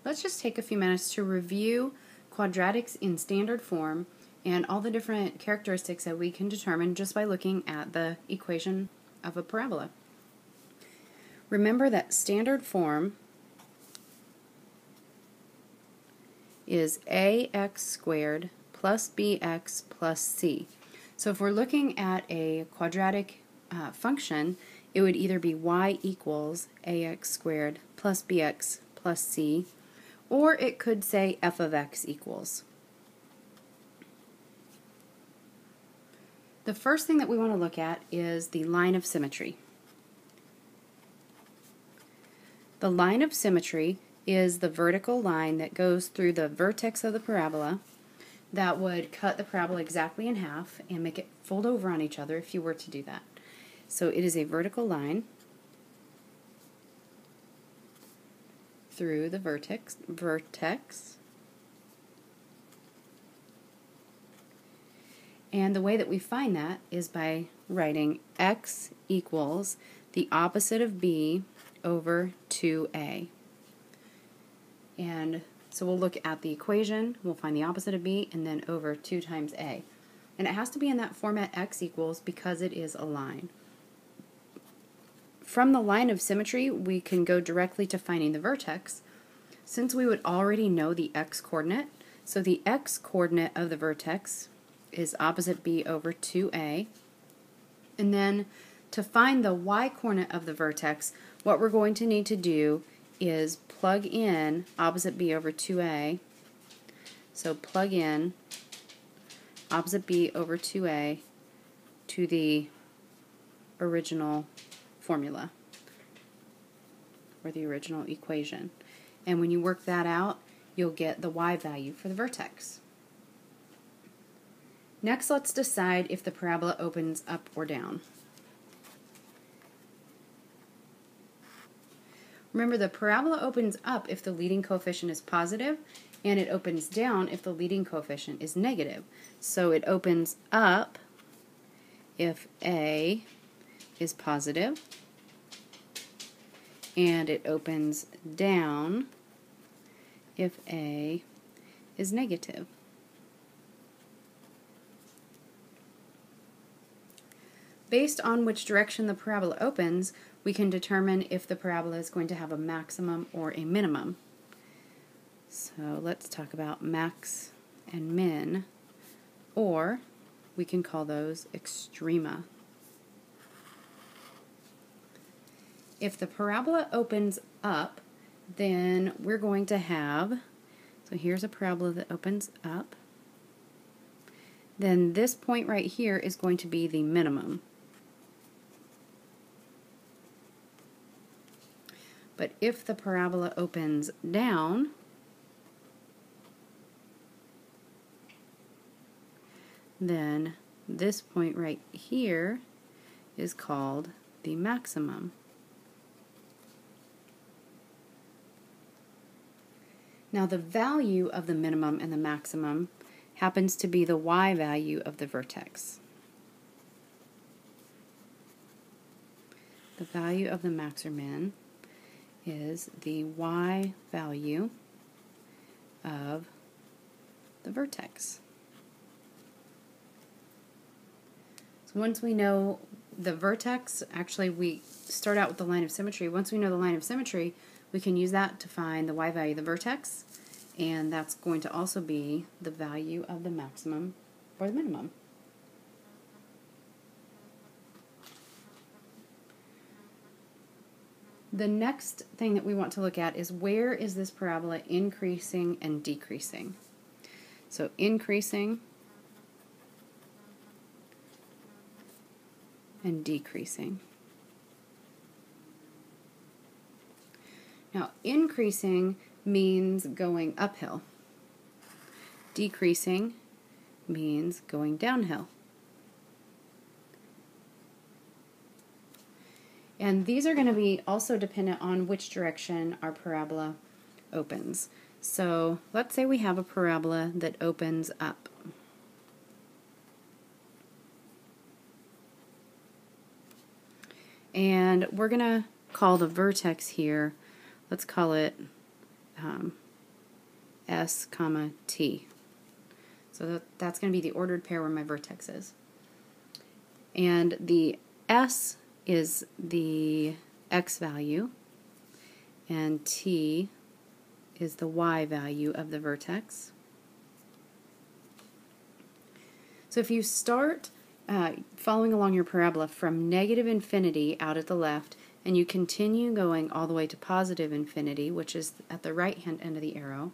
let's just take a few minutes to review quadratics in standard form and all the different characteristics that we can determine just by looking at the equation of a parabola. Remember that standard form is ax squared plus bx plus c. So if we're looking at a quadratic function, it would either be y equals ax squared plus bx plus c, or it could say f of x equals. The first thing that we want to look at is the line of symmetry. The line of symmetry is the vertical line that goes through the vertex of the parabola that would cut the parabola exactly in half and make it fold over on each other if you were to do that. So it is a vertical line through the vertex. And the way that we find that is by writing x equals the opposite of b over 2a. And so we'll look at the equation, we'll find the opposite of b, and then over 2 times a. And it has to be in that format x equals because it is a line. From the line of symmetry, we can go directly to finding the vertex. Since we would already know the x-coordinate, so the x-coordinate of the vertex is opposite b over 2a. And then to find the y-coordinate of the vertex, what we're going to need to do is plug in opposite b over 2a. So plug in opposite b over 2a to the original formula, or the original equation. And when you work that out, you'll get the y value for the vertex. Next, let's decide if the parabola opens up or down. Remember, the parabola opens up if the leading coefficient is positive, and it opens down if the leading coefficient is negative. So it opens up if a is positive, and it opens down if a is negative. Based on which direction the parabola opens, we can determine if the parabola is going to have a maximum or a minimum. So let's talk about max and min, or we can call those extrema. If the parabola opens up, then we're going to have, so here's a parabola that opens up, then this point right here is going to be the minimum. But if the parabola opens down, then this point right here is called the maximum. Now the value of the minimum and the maximum happens to be the y value of the vertex. The value of the max or min is the y value of the vertex. So once we know the vertex, actually we start out with the line of symmetry. Once we know the line of symmetry, we can use that to find the y value of the vertex, and that's going to also be the value of the maximum or the minimum. The next thing that we want to look at is where is this parabola increasing and decreasing. So increasing and decreasing. Now increasing means going uphill. Decreasing means going downhill. And these are going to be also dependent on which direction our parabola opens. So let's say we have a parabola that opens up. And we're going to call the vertex here, let's call it S, comma, T. So that's going to be the ordered pair where my vertex is. And the S is the X value, and T is the Y value of the vertex. So if you start following along your parabola from negative infinity out at the left, and you continue going all the way to positive infinity, which is at the right-hand end of the arrow,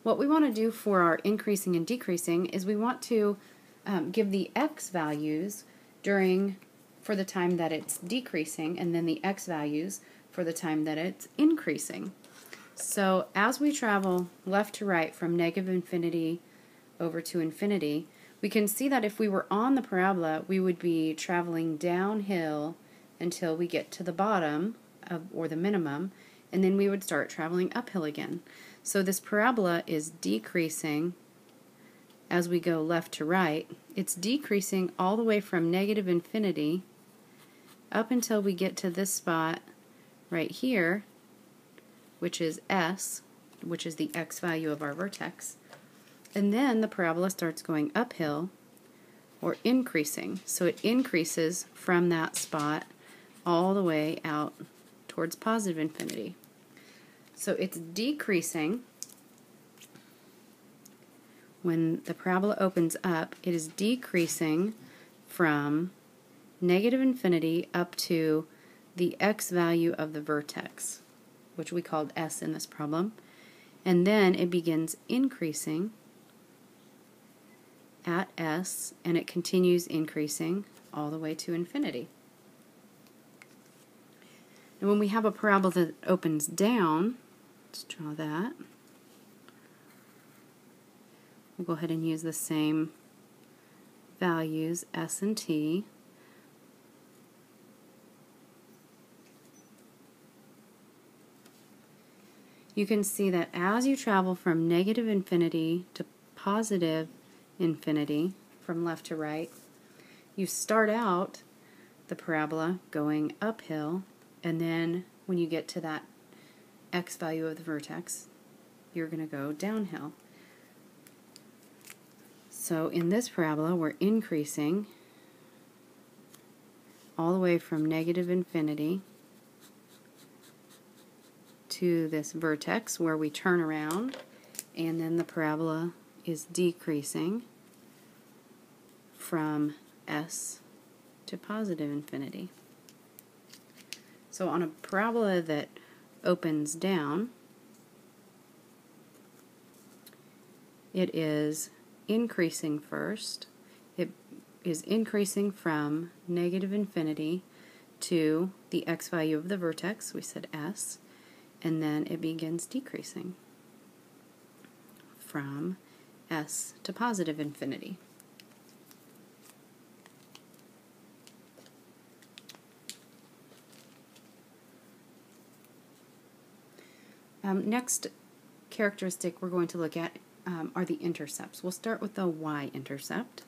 what we want to do for our increasing and decreasing is we want to give the X values for the time that it's decreasing, and then the X values for the time that it's increasing. So as we travel left to right from negative infinity over to infinity, we can see that if we were on the parabola, we would be traveling downhill until we get to the bottom, or the minimum, and then we would start traveling uphill again. So this parabola is decreasing as we go left to right. It's decreasing all the way from negative infinity up until we get to this spot right here, which is S, which is the X value of our vertex. And then the parabola starts going uphill, or increasing. So it increases from that spot all the way out towards positive infinity. So it's decreasing. When the parabola opens up, it is decreasing from negative infinity up to the X value of the vertex, which we called S in this problem. And then it begins increasing at S, and it continues increasing all the way to infinity. And when we have a parabola that opens down, let's draw that. We'll go ahead and use the same values, S and T. You can see that as you travel from negative infinity to positive infinity, from left to right, you start out the parabola going uphill, and then when you get to that X value of the vertex, you're going to go downhill. So in this parabola, we're increasing all the way from negative infinity to this vertex where we turn around, and then the parabola is decreasing from S to positive infinity. So on a parabola that opens down, it is increasing first. It is increasing from negative infinity to the X value of the vertex, we said S, and then it begins decreasing from S to positive infinity. Next characteristic we're going to look at are the intercepts. We'll start with the y-intercept.